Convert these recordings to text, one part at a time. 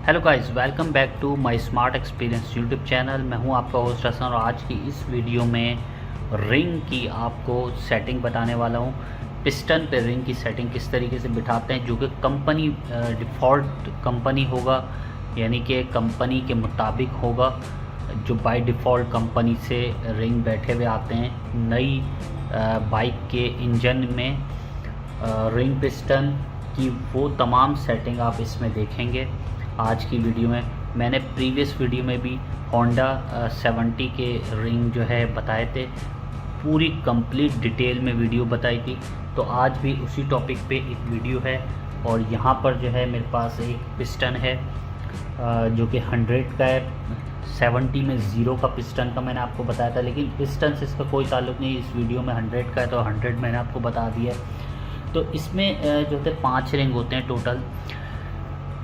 Hello guys, welcome back to my smart experience YouTube channel. मैं हूं आपका host Hasan और आज की इस वीडियो में रिंग की आपको सेटिंग बताने वाला हूं। पिस्टन पे रिंग की सेटिंग किस तरीके से बिठाते हैं, जो कि कंपनी डिफ़ॉल्ट कंपनी होगा, यानी कि कंपनी के मुताबिक होगा। जो बाय डिफ़ॉल्ट कंपनी से रिंग बैठे हुए आते हैं नई बाइक के इंजन में, रिंग पिस्टन की वो तमाम सेटिंग आप इसमें देखेंगे आज की वीडियो में। मैंने प्रीवियस वीडियो में भी होंडा 70 के रिंग जो है बताए थे, पूरी कंप्लीट डिटेल में वीडियो बताई थी। तो आज भी उसी टॉपिक पे एक वीडियो है और यहाँ पर जो है मेरे पास एक पिस्टन है जो कि 100 का है। 70 में 0 का पिस्टन का मैंने आपको बताया था, लेकिन पिस्टन से इसका कोई ताल्लुक़ नहीं। इस वीडियो में 100 का है तो 100 मैंने आपको बता दिया है। तो इसमें जो होते 5 रिंग होते हैं टोटल,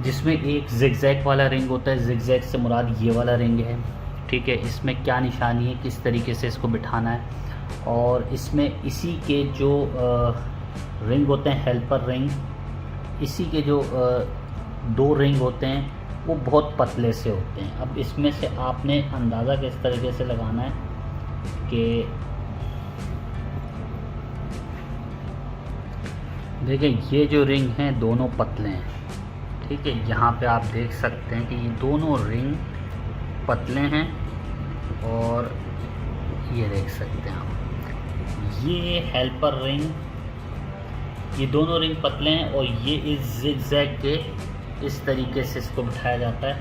जिसमें एक जिगजैग वाला रिंग होता है। जिगजैग से मुराद ये वाला रिंग है, ठीक है। इसमें क्या निशानी है, किस तरीके से इसको बिठाना है, और इसमें इसी के जो रिंग होते हैं हेल्पर रिंग, इसी के जो 2 रिंग होते हैं वो बहुत पतले से होते हैं। अब इसमें से आपने अंदाज़ा किस तरीके से लगाना है कि देखिए ये जो रिंग हैं दोनों पतले हैं, ठीक है। यहाँ पे आप देख सकते हैं कि ये दोनों रिंग पतले हैं और ये देख सकते हैं आप, ये हेल्पर रिंग, ये दोनों रिंग पतले हैं और ये इस जिगजैग के इस तरीके से इसको बिठाया जाता है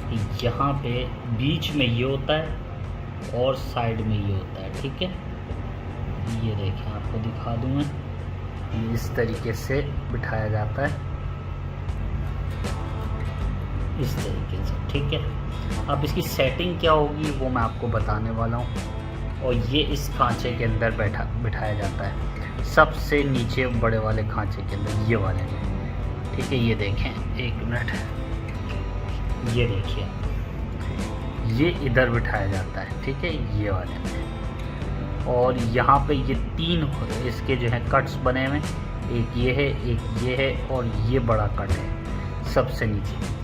कि यहाँ पे बीच में ये होता है और साइड में ये होता है, ठीक है। ये देखें, आपको दिखा दूँ मैं, ये इस तरीके से बिठाया जाता है, इस तरीके से, ठीक है। अब इसकी सेटिंग क्या होगी वो मैं आपको बताने वाला हूँ। और ये इस खांचे के अंदर बिठाया जाता है, सबसे नीचे बड़े वाले खांचे के अंदर, ये वाले में, ठीक है। ये देखें, एक मिनट, ये देखिए, ये इधर बिठाया जाता है, ठीक है, ये वाले में। और यहाँ पे ये 3 इसके जो है कट्स बने हुए, एक ये है, एक ये है और ये बड़ा कट है सबसे नीचे।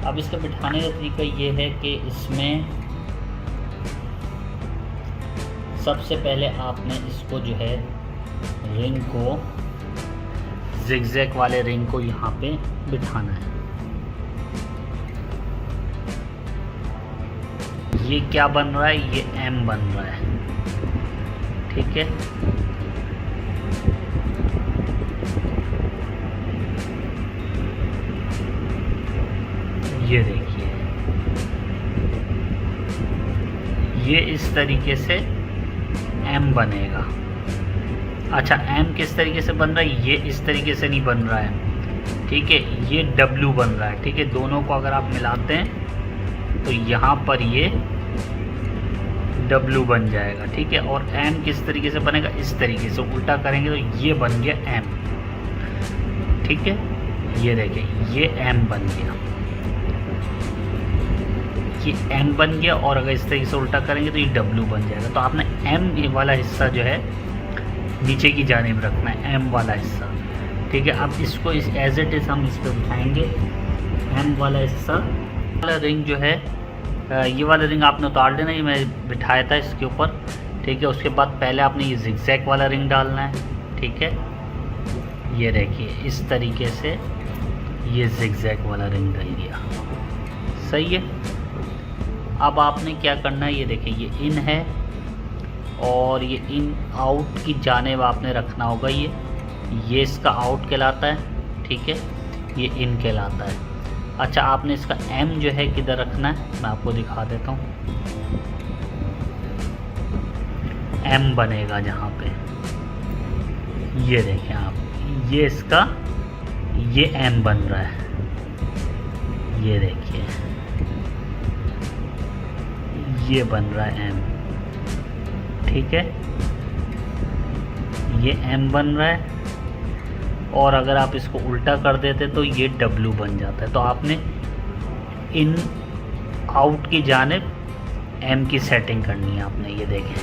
अब इसका बिठाने का तरीका ये है कि इसमें सबसे पहले आपने इसको जो है रिंग को, जिगजैग वाले रिंग को यहाँ पे बिठाना है। ये क्या बन रहा है, ये M बन रहा है, ठीक है। ये देखिए, ये इस तरीके से M बनेगा। अच्छा, M किस तरीके से बन रहा है, ये इस तरीके से नहीं बन रहा है, ठीक है, ये W बन रहा है, ठीक है। दोनों को अगर आप मिलाते हैं तो यहाँ पर ये W बन जाएगा, ठीक है। और M किस तरीके से बनेगा, इस तरीके से उल्टा करेंगे तो ये बन गया M, ठीक है। ये देखिए, ये M बन गया, ये M बन गया। और अगर इस तरीके से उल्टा करेंगे तो ये W बन जाएगा। तो आपने M वाला हिस्सा जो है नीचे की जानिब रखना है, M वाला हिस्सा, ठीक है। अब इसको इस एज इट इज़ हम इस पर बिठाएंगे। M वाला हिस्सा वाला रिंग जो है, ये वाला रिंग आपने उतार लेना, ये मैं बिठाया था इसके ऊपर, ठीक है। उसके बाद पहले आपने ये जिगजैग वाला रिंग डालना है, ठीक है। ये देखिए, इस तरीके से ये जिगजैग वाला रिंग डल गया, सही है। अब आपने क्या करना है, ये देखिए, ये इन है और ये इन आउट की जानिब आपने रखना होगा। ये इसका आउट कहलाता है, ठीक है, ये इन कहलाता है। अच्छा, आपने इसका M जो है किधर रखना है, मैं आपको दिखा देता हूँ। M बनेगा जहाँ पे, ये देखें आप, ये इसका, ये M बन रहा है, ये देखिए, ये बन रहा है M, ठीक है, ये M बन रहा है। और अगर आप इसको उल्टा कर देते तो ये W बन जाता है। तो आपने इन आउट की जानिब M की सेटिंग करनी है आपने, ये देखें,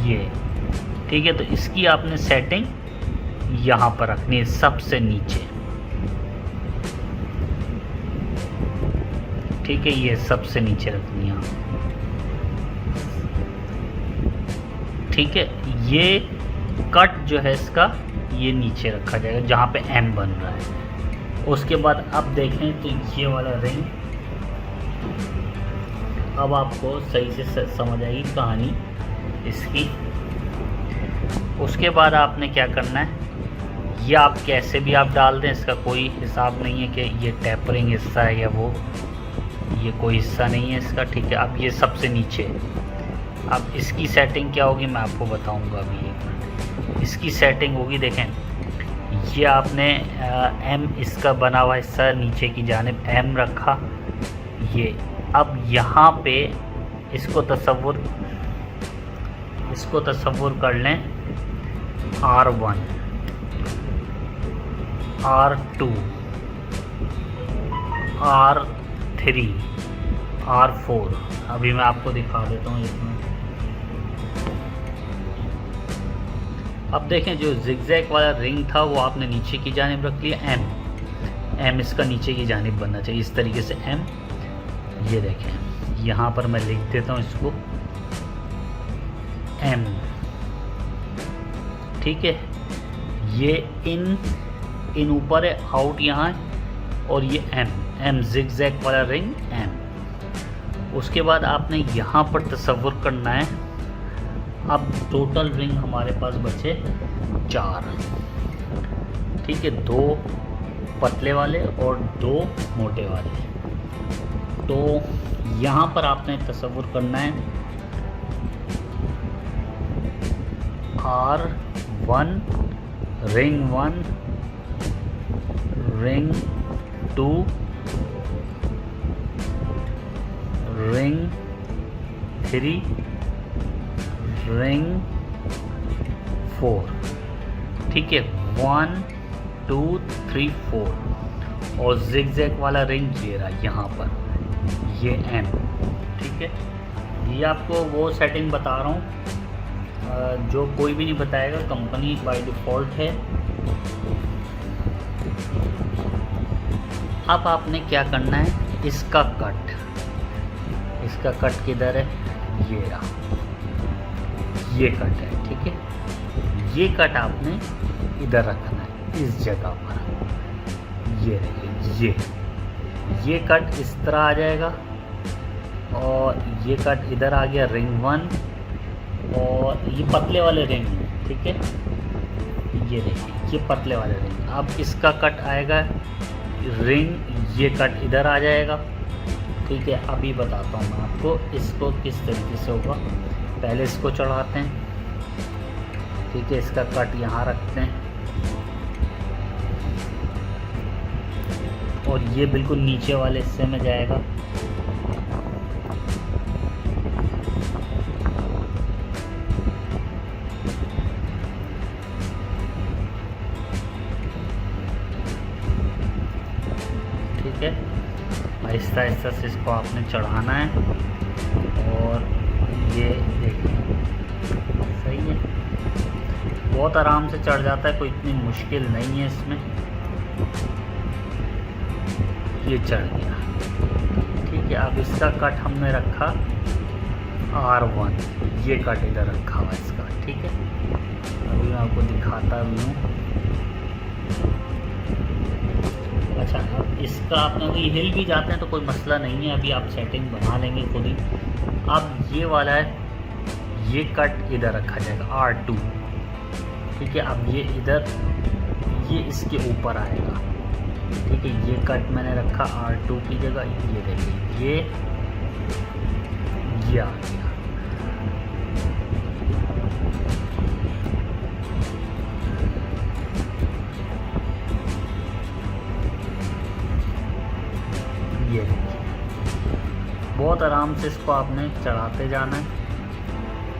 ये ठीक है। तो इसकी आपने सेटिंग यहाँ पर रखनी है सबसे नीचे, ठीक है, ये सबसे नीचे रखनी है। ठीक है, ये कट जो है इसका ये नीचे रखा जाएगा जहाँ पे एम बन रहा है। उसके बाद अब देखें तो ये वाला रिंग, अब आपको सही से समझ आएगी कहानी इसकी। उसके बाद आपने क्या करना है, ये आप कैसे भी आप डाल दें, इसका कोई हिसाब नहीं है कि ये टेपरिंग हिस्सा है या वो, ये कोई हिस्सा नहीं है इसका। ठीक है, अब ये सबसे नीचे, अब इसकी सेटिंग क्या होगी मैं आपको बताऊंगा अभी। इसकी सेटिंग होगी, देखें ये आपने एम इसका बना हुआ हिस्सा नीचे की जानिब एम रखा। ये अब यहाँ पे इसको तसव्वुर कर लें R1, R2, R3, R4। अभी मैं आपको दिखा देता हूँ इसमें। अब देखें जो जिगजैग वाला रिंग था वो आपने नीचे की जानिब रख लिया, एम इसका नीचे की जानिब बनना चाहिए इस तरीके से एम। ये देखें यहाँ पर मैं लिख देता हूँ इसको एम। ठीक है, ये इन ऊपर है, आउट यहाँ है, और ये एम जिगजैग वाला रिंग एम। उसके बाद आपने यहाँ पर तसव्वुर करना है, अब टोटल रिंग हमारे पास बचे 4। ठीक है, 2 पतले वाले और 2 मोटे वाले। तो यहाँ पर आपने तसव्वुर करना है R1, ring 1, ring 2, ring 3, ring 4। ठीक है, 1 2 3 4, और जिगजैग वाला रिंग ये रहा यहाँ पर, ये एम। ठीक है, ये आपको वो सेटिंग बता रहा हूँ जो कोई भी नहीं बताएगा, कंपनी बाय डिफ़ॉल्ट है। अब आपने क्या करना है, इसका कट किधर है, ये रहा, ये कट है। ठीक है, ये कट आपने इधर रखना है इस जगह पर। ये देखिए, ये कट इस तरह आ जाएगा, और ये कट इधर आ गया रिंग 1, और ये पतले वाले रिंग है। ठीक है, ये देखिए ये पतले वाले रिंग। अब इसका कट आएगा रिंग, ये कट इधर आ जाएगा। ठीक है, अभी बताता हूँ मैं आपको इसको किस तरीके से होगा। पहले इसको चढ़ाते हैं। ठीक है, इसका कट यहाँ रखते हैं, और ये बिल्कुल नीचे वाले हिस्से में जाएगा। ठीक है, आहिस्ता आहिस्ता से इसको आपने चढ़ाना है, और ये देखिए सही है, बहुत आराम से चढ़ जाता है, कोई इतनी मुश्किल नहीं है इसमें। ये चढ़ गया। ठीक है, अब इसका कट हमने रखा R1, ये कट इधर रखा हुआ इसका। ठीक है, अभी मैं आपको दिखाता भी हूँ। अच्छा, अब इसका आपने अभी हिल भी जाते हैं तो कोई मसला नहीं है, अभी आप सेटिंग बना लेंगे खुद ही। अब ये वाला है, ये कट इधर रखा जाएगा R2। ठीक है, अब ये इधर, ये इसके ऊपर आएगा। ठीक है, ये कट मैंने रखा R2 की जगह। ये देखिए ये आ गया। ये देखिए, बहुत आराम से इसको आपने चढ़ाते जाना है,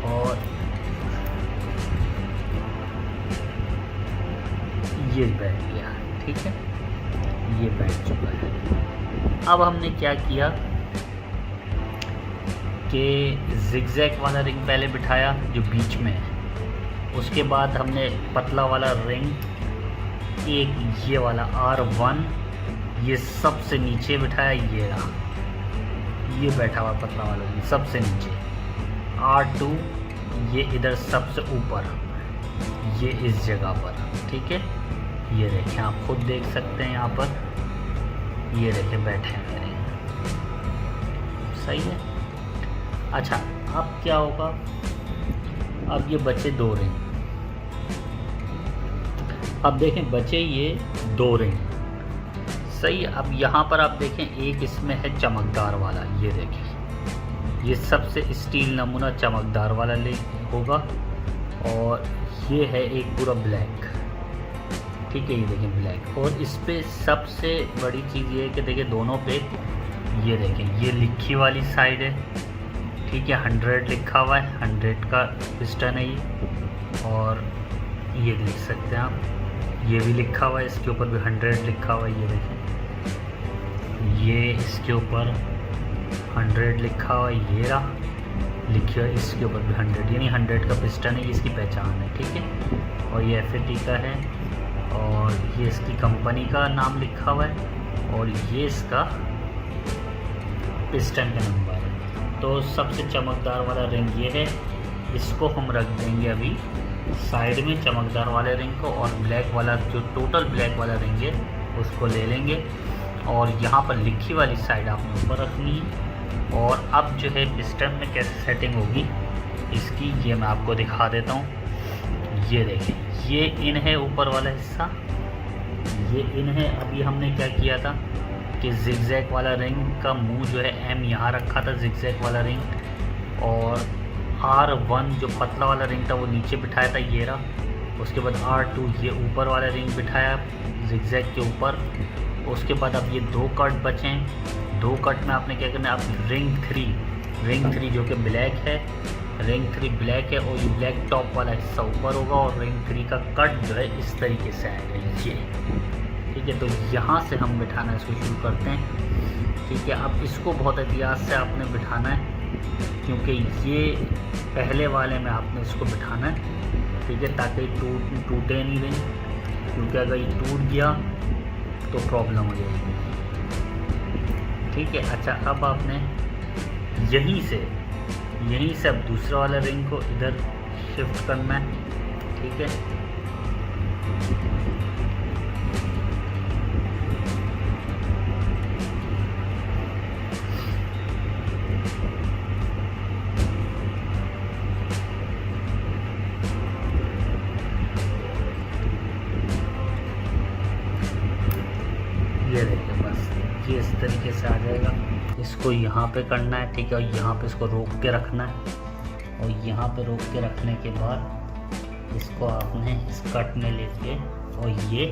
और ये बैठ गया। ठीक है, ये बैठ चुका है। अब हमने क्या किया कि जिगजैग वाला रिंग पहले बिठाया जो बीच में है, उसके बाद हमने पतला वाला रिंग, एक ये वाला R1, ये सबसे नीचे बिठाया, ये रहा। ये बैठा हुआ पतला वाला रिंग सबसे नीचे, R2 ये इधर सबसे ऊपर, ये इस जगह पर, ठीक है। ये देखें, आप खुद देख सकते हैं यहाँ पर, ये देखें बैठे हैं मेरे, सही है। अच्छा, अब क्या होगा, अब ये बचे 2 रिंग, अब देखें बचे ये 2 रिंग, सही। अब यहाँ पर आप देखें एक इसमें है चमकदार वाला, ये देखें, ये सबसे स्टील नमूना चमकदार वाला ले होगा, और ये है एक पूरा ब्लैक, ठीक है। ये देखें ब्लैक, और इस पे सबसे बड़ी चीज़ ये है कि देखिए दोनों पे ये देखें, ये लिखी वाली साइड है, ठीक है, 100 लिखा हुआ है, 100 का पिस्टन है ये, और ये लिख सकते हैं आप, ये भी लिखा हुआ है, इसके ऊपर भी 100 लिखा हुआ है, ये देखें, ये इसके ऊपर 100 लिखा हुआ है, ये रहा लिखिए, इसके ऊपर भी 100, यानी 100 का पिस्टन है, ये इसकी पहचान है, ठीक है। और ये FAT का है, और ये इसकी कंपनी का नाम लिखा हुआ है, और ये इसका पिस्टन का नंबर है। तो सबसे चमकदार वाला रिंग ये है, इसको हम रख देंगे अभी साइड में, चमकदार वाले रिंग को, और ब्लैक वाला जो टोटल ब्लैक वाला रिंग है उसको ले लेंगे, और यहाँ पर लिखी वाली साइड आपने ऊपर रखनी है। और अब जो है पिस्टन में कैसे सेटिंग होगी इसकी, ये मैं आपको दिखा देता हूँ। ये देखें, ये इन है ऊपर वाला हिस्सा, ये इन है। अभी हमने क्या किया था कि जिगजैग वाला रिंग का मुंह जो है M यहाँ रखा था, जिगजैग वाला रिंग, और R1 जो पतला वाला रिंग था वो नीचे बिठाया था, ये रहा। उसके बाद R2 ये ऊपर वाला रिंग बिठाया जिगजैग के ऊपर। उसके बाद अब ये 2 कट बचे हैं, 2 कट में आपने क्या करना है, आप रिंग 3 जो कि ब्लैक है, रिंग 3 ब्लैक है, और ये ब्लैक टॉप वाला हिस्सा ऊपर होगा, और रिंग 3 का कट जो है इस तरीके से आएगा, ये, ठीक है। तो यहाँ से हम बिठाना इसको शुरू करते हैं, ठीक है। अब इसको बहुत एहतियात से आपने बिठाना है, क्योंकि ये पहले वाले में आपने इसको बिठाना है, ठीक है, ताकि टूटे नहीं रिंग, क्योंकि अगर ये टूट गया तो प्रॉब्लम हो जाएगी, ठीक है। अच्छा, अब आपने यहीं से अब दूसरा वाला रिंग को इधर शिफ्ट करना है, ठीक है। ये देखिए, बस ये इस तरीके से आ जाएगा। इसको यहाँ पे करना है, ठीक है, और यहाँ पे इसको रोक के रखना है, और यहाँ पे रोक के रखने के बाद इसको आपने इस कट में लेके, और ये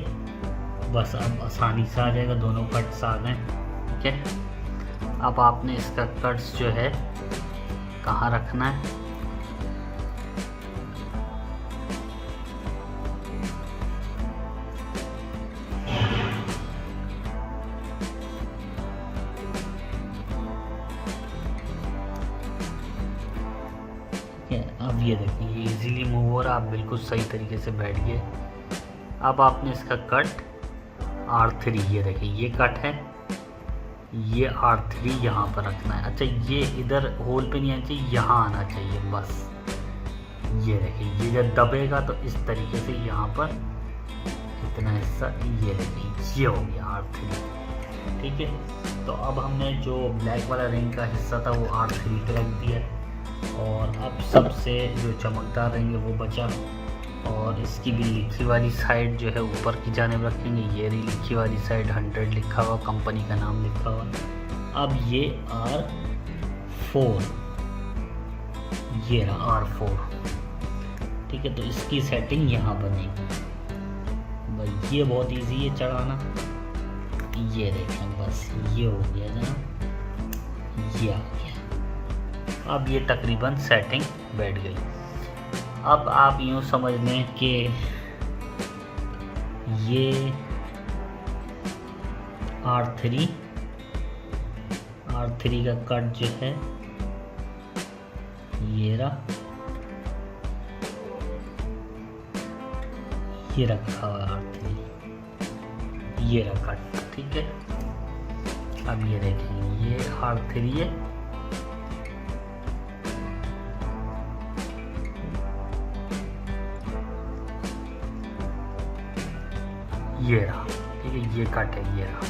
बस अब आसानी से आ जाएगा, दोनों कट्स आ गए, ठीक है। अब आपने इसका कट्स जो है कहाँ रखना है, अब ये देखिए, ये इजीली मूव हो रहा है, आप बिल्कुल सही तरीके से बैठ गए। अब आपने इसका कट R3, ये देखिए ये कट है, ये R3 यहाँ पर रखना है। अच्छा, ये इधर होल पे नहीं आना चाहिए, यहाँ आना चाहिए बस। ये देखिए, ये जब दबेगा तो इस तरीके से यहाँ पर इतना हिस्सा, ये देखिए ये हो गया R3, ठीक है। तो अब हमने जो ब्लैक वाला रिंग का हिस्सा था वो R3 पे रख दिया, और अब सबसे जो चमकदार रिंग है वो बचा, और इसकी भी लिखी वाली साइड जो है ऊपर की जानिब रखेंगे। ये रही लिखी वाली साइड, 100 लिखा हुआ, कंपनी का नाम लिखा हुआ। अब ये R4, ये रहा R4, ठीक है। तो इसकी सेटिंग यहाँ बनेगी भाई, ये बहुत इजी है चढ़ाना। ये देखें, बस ये हो गया जनाब, ये आ गया। अब ये तकरीबन सेटिंग बैठ गई। अब आप यूँ समझ लें कि ये R3 का कट जो है ये रहा, ये रखा हुआ R3, ये रहा कट, ठीक है। अब ये देखें, ये R3 है, ये रहा, ठीक है, ये कट है, ये रहा,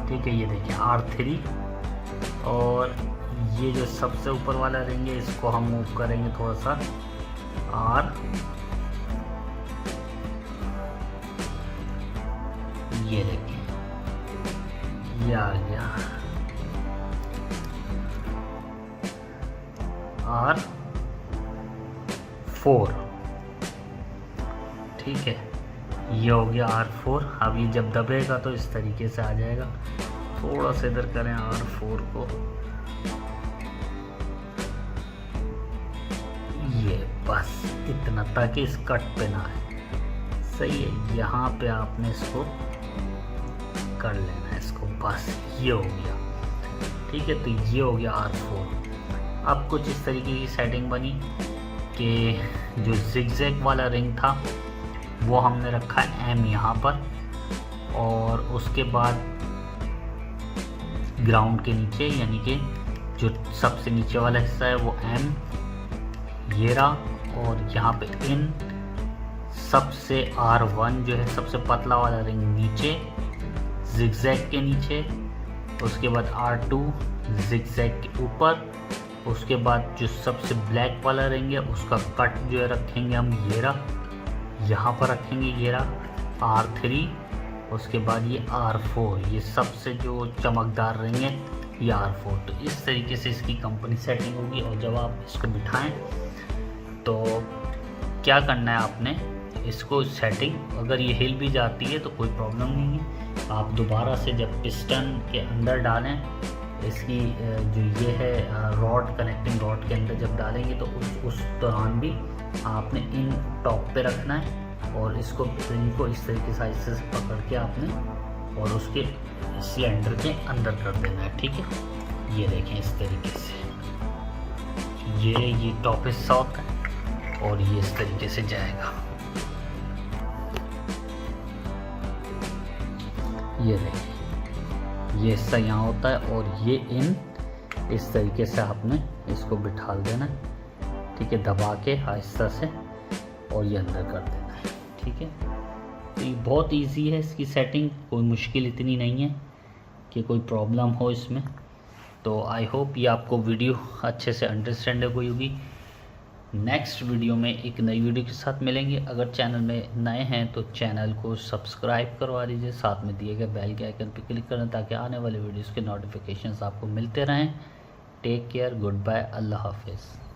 ठीक है। ये देखें R3, और ये जो सबसे ऊपर वाला रिंग है इसको हम मूव करेंगे थोड़ा सा R, ये देखें ये आ गया R4, ठीक है, ये हो गया R4। अब ये जब दबेगा तो इस तरीके से आ जाएगा। थोड़ा सा इधर करें R4 को, ये बस इतना, ताकि इस कट पे ना आए। सही है, यहाँ पे आपने इसको कर लेना है इसको, बस ये हो गया, ठीक है। तो ये हो गया R4। अब कुछ इस तरीके की सेटिंग बनी कि जो जिगजैग वाला रिंग था वो हमने रखा है M यहाँ पर, और उसके बाद ग्राउंड के नीचे, यानी कि जो सबसे नीचे वाला हिस्सा है वो M, ये रहा, और यहाँ पे इन सबसे R1 जो है सबसे पतला वाला रिंग नीचे जिगजैग के नीचे, उसके बाद R2 जिगजैग के ऊपर, उसके बाद जो सबसे ब्लैक वाला रिंग है उसका कट जो है रखेंगे हम ये रहा, यहाँ पर रखेंगे ये रहा R3, उसके बाद ये R4, ये सबसे जो चमकदार रिंग है ये R4। तो इस तरीके से इसकी कंपनी सेटिंग होगी। और जब आप इसको बिठाएं तो क्या करना है आपने, इसको सेटिंग अगर ये हिल भी जाती है तो कोई प्रॉब्लम नहीं है, आप दोबारा से जब पिस्टन के अंदर डालें, इसकी जो ये है रॉड, कनेक्टिंग रॉड के अंदर जब डालेंगे तो उस दौरान भी आपने इन टॉप पे रखना है, और इसको रिंग को इस तरीके से पकड़ के आपने और उसके सिलेंडर के अंदर कर देना है, ठीक है। ये देखें इस तरीके से, ये टॉप हिस्सा होता है और ये इस तरीके से जाएगा। ये देखें ये हिस्सा यहाँ होता है, और ये इन इस तरीके से आपने इसको बिठा देना है, ठीक है, दबा के आहिस्ता से, और ये अंदर कर देना है, ठीक है। तो ये बहुत इजी है इसकी सेटिंग, कोई मुश्किल इतनी नहीं है कि कोई प्रॉब्लम हो इसमें। तो आई होप ये आपको वीडियो अच्छे से अंडरस्टैंड हुई होगी। नेक्स्ट वीडियो में एक नई वीडियो के साथ मिलेंगे। अगर चैनल में नए हैं तो चैनल को सब्सक्राइब करवा दीजिए, साथ में दिए गए बेल के आइकन पर क्लिक करें ताकि आने वाले वीडियोज़ के नोटिफिकेशंस आपको मिलते रहें। टेक केयर, गुड बाय, अल्लाह हाफिज़।